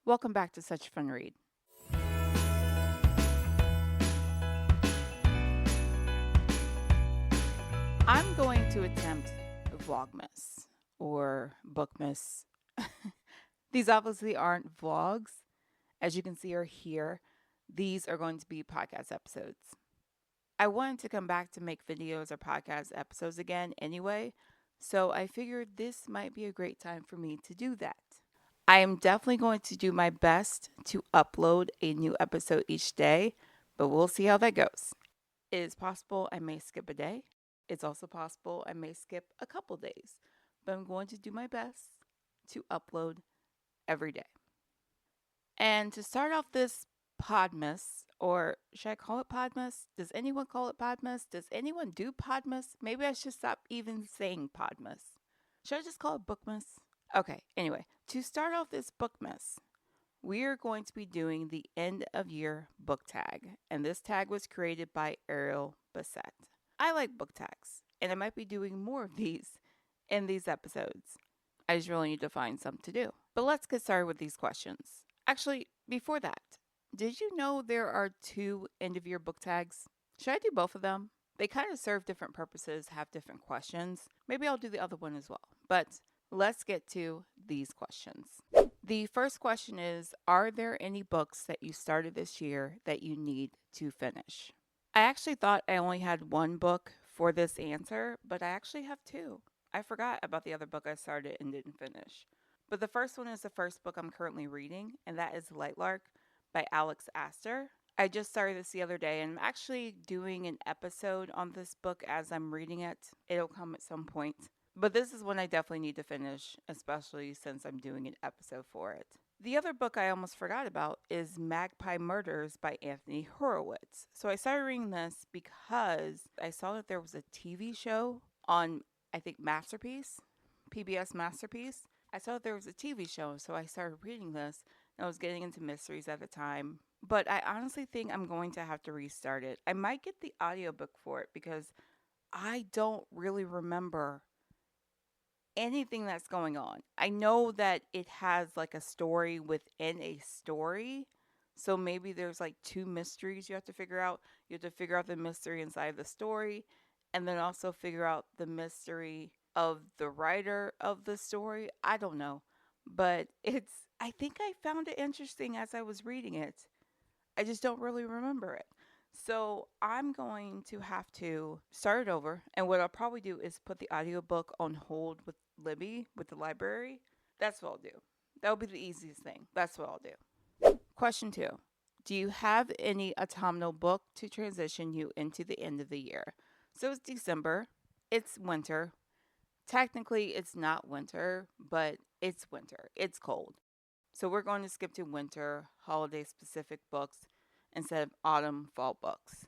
Welcome back to Such a Fun Read. I'm going to attempt Vlogmas or Bookmas. These obviously aren't vlogs. As you can see or hear, these are going to be podcast episodes. I wanted to come back to make videos or podcast episodes again anyway, so I figured this might be a great time for me to do that. I am definitely going to do my best to upload a new episode each day, but we'll see how that goes. It is possible I may skip a day. It's also possible I may skip a couple days, but I'm going to do my best to upload every day. And to start off this Podmas, or should I call it Podmas? Does anyone call it Podmas? Does anyone do Podmas? Maybe I should stop even saying Podmas. Should I just call it Bookmas? Okay, anyway, to start off this Bookmas, we are going to be doing the end of year book tag, and this tag was created by Ariel Bissett. I like book tags, and I might be doing more of these in these episodes. I just really need to find some to do. But let's get started with these questions. Actually, before that, did you know there are 2 end of year book tags? Should I do both of them? They kind of serve different purposes, have different questions. Maybe I'll do the other one as well. But let's get to these questions. The first question is, are there any books that you started this year that you need to finish? I actually thought I only had 1 book for this answer, but I actually have 2. I forgot about the other book I started and didn't finish. But the first one is the first book I'm currently reading, and that is Lightlark by Alex Astor. I just started this the other day, and I'm actually doing an episode on this book as I'm reading it. It'll come at some point. But this is one I definitely need to finish, especially since I'm doing an episode for it. The other book I almost forgot about is Magpie Murders by Anthony Horowitz. So I started reading this because I saw that there was a TV show on, I think, Masterpiece, PBS Masterpiece. I saw that there was a TV show, so I started reading this, and I was getting into mysteries at the time. But I honestly think I'm going to have to restart it. I might get the audiobook for it because I don't really remember anything that's going on. I know that it has like a story within a story. So maybe there's like 2 mysteries you have to figure out. You have to figure out the mystery inside the story and then also figure out the mystery of the writer of the story. I don't know. But I think I found it interesting as I was reading it. I just don't really remember it. So I'm going to have to start it over. And what I'll probably do is put the audiobook on hold with Libby, with the library. That's what I'll do. That'll be the easiest thing. That's what I'll do. Question 2. Do you have any autumnal book to transition you into the end of the year? So it's December. It's winter. Technically, it's not winter, but it's winter. It's cold. So we're going to skip to winter, holiday specific books instead of autumn, fall books.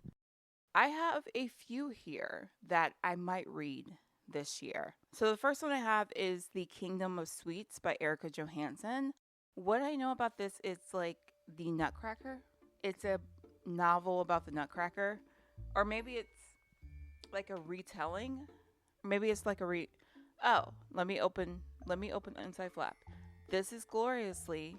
I have a few here that I might read this year. So the first one I have is The Kingdom of Sweets by Erica Johansson. What I know about this is like the Nutcracker. It's a novel about the Nutcracker. Or maybe it's like a retelling. Maybe it's like Oh, let me open Inside Flap. This gloriously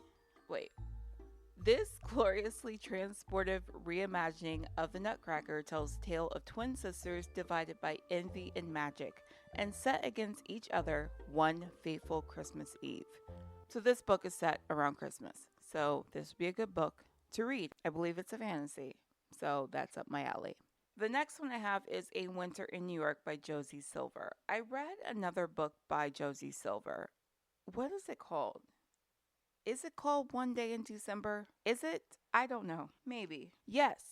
transportive reimagining of the Nutcracker tells the tale of twin sisters divided by envy and magic and set against each other one fateful Christmas Eve. So this book is set around Christmas. So this would be a good book to read. I believe it's a fantasy. So that's up my alley. The next one I have is A Winter in New York by Josie Silver. I read another book by Josie Silver. What is it called? Is it called One Day in December? Is it? I don't know. Maybe. Yes.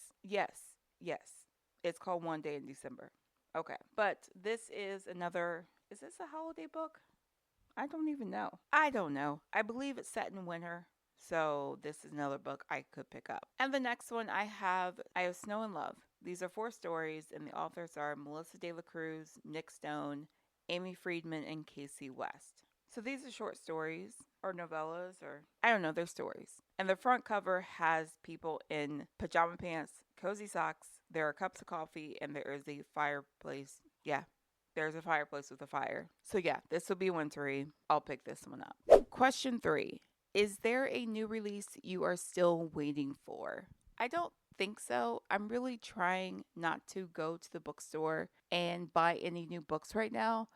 It's called One Day in December. Okay. But this is this a holiday book? I don't even know. I don't know. I believe it's set in winter. So this is another book I could pick up. And the next one I have Snow and Love. These are 4 stories, and the authors are Melissa De La Cruz, Nick Stone, Amy Friedman, and Casey West. So these are short stories or novellas or I don't know, they're stories. And the front cover has people in pajama pants, cozy socks, there are cups of coffee, and there is a fireplace. Yeah, there's a fireplace with a fire. So yeah, this will be wintry. I'll pick this one up. Question 3. Is there a new release you are still waiting for? I don't think so. I'm really trying not to go to the bookstore and buy any new books right now.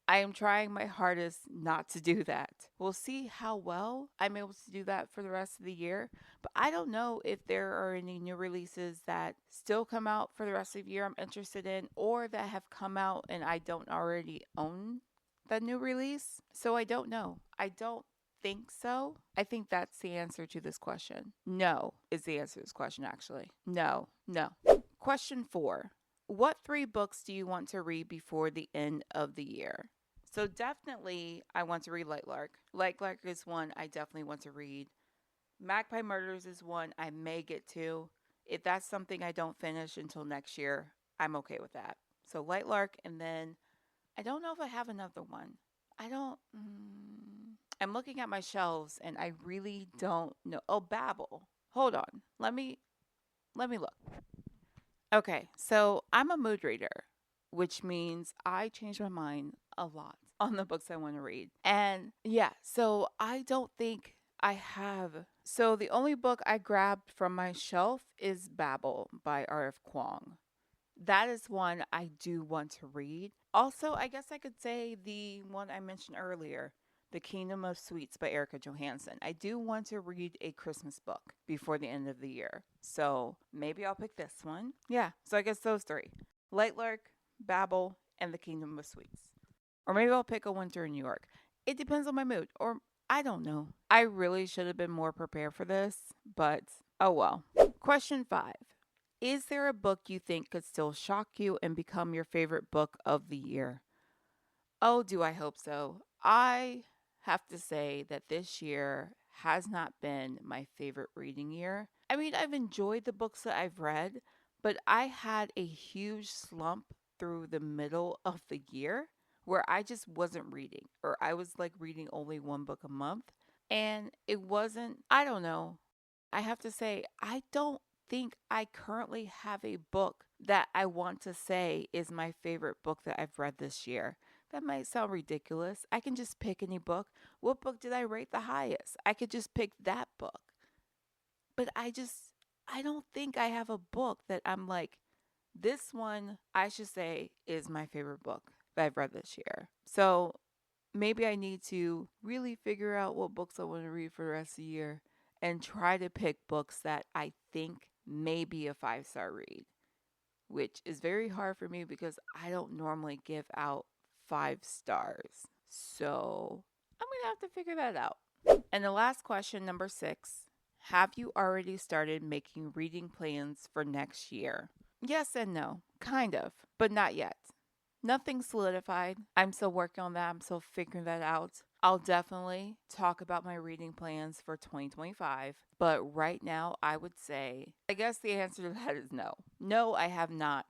I am trying my hardest not to do that. We'll see how well I'm able to do that for the rest of the year. But I don't know if there are any new releases that still come out for the rest of the year I'm interested in, or that have come out and I don't already own the new release. So I don't know. I don't think so. I think that's the answer to this question. No is the answer to this question, actually. No, no. Question 4. What 3 books do you want to read before the end of the year? So definitely I want to read Light Lark. Light Lark is one I definitely want to read. Magpie Murders is one I may get to. If that's something I don't finish until next year, I'm okay with that. So Light Lark, and then I don't know if I have another one. I don't. I'm looking at my shelves and I really don't know. Oh, Babel. Hold on. Let me look. Okay, so I'm a mood reader, which means I change my mind a lot on the books I want to read. And yeah, so I don't think I have. So the only book I grabbed from my shelf is Babel by R.F. Kuang. That is one I do want to read. Also, I guess I could say the one I mentioned earlier, The Kingdom of Sweets by Erica Johansson. I do want to read a Christmas book before the end of the year. So maybe I'll pick this one. Yeah, so I guess those 3. Light Lark, Babel, and The Kingdom of Sweets. Or maybe I'll pick A Winter in New York. It depends on my mood. Or I don't know. I really should have been more prepared for this, but oh well. Question 5. Is there a book you think could still shock you and become your favorite book of the year? Oh, do I hope so. I have to say that this year has not been my favorite reading year. I mean, I've enjoyed the books that I've read, but I had a huge slump through the middle of the year where I just wasn't reading, or I was like reading only one book a month. And it wasn't, I don't know. I have to say, I don't think I currently have a book that I want to say is my favorite book that I've read this year. That might sound ridiculous. I can just pick any book. What book did I rate the highest? I could just pick that book. But I don't think I have a book that I'm like, this one, I should say, is my favorite book that I've read this year. So maybe I need to really figure out what books I want to read for the rest of the year and try to pick books that I think may be a 5-star read, which is very hard for me because I don't normally give out 5 stars. So I'm going to have to figure that out. And the last question, number 6. Have you already started making reading plans for next year? Yes and no. Kind of, but not yet. Nothing solidified. I'm still working on that. I'm still figuring that out. I'll definitely talk about my reading plans for 2025. But right now, I would say, I guess the answer to that is no. No, I have not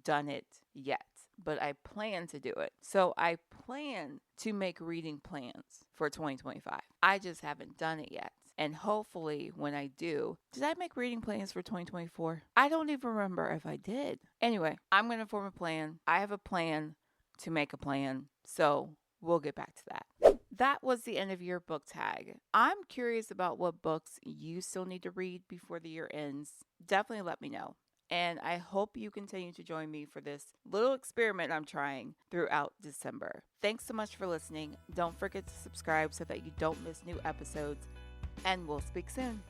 done it yet, but I plan to do it. So I plan to make reading plans for 2025. I just haven't done it yet. And hopefully, when I do, did I make reading plans for 2024? I don't even remember if I did. Anyway, I'm going to form a plan. I have a plan to make a plan. So we'll get back to that. That was the end of your book tag. I'm curious about what books you still need to read before the year ends. Definitely let me know. And I hope you continue to join me for this little experiment I'm trying throughout December. Thanks so much for listening. Don't forget to subscribe so that you don't miss new episodes. And we'll speak soon.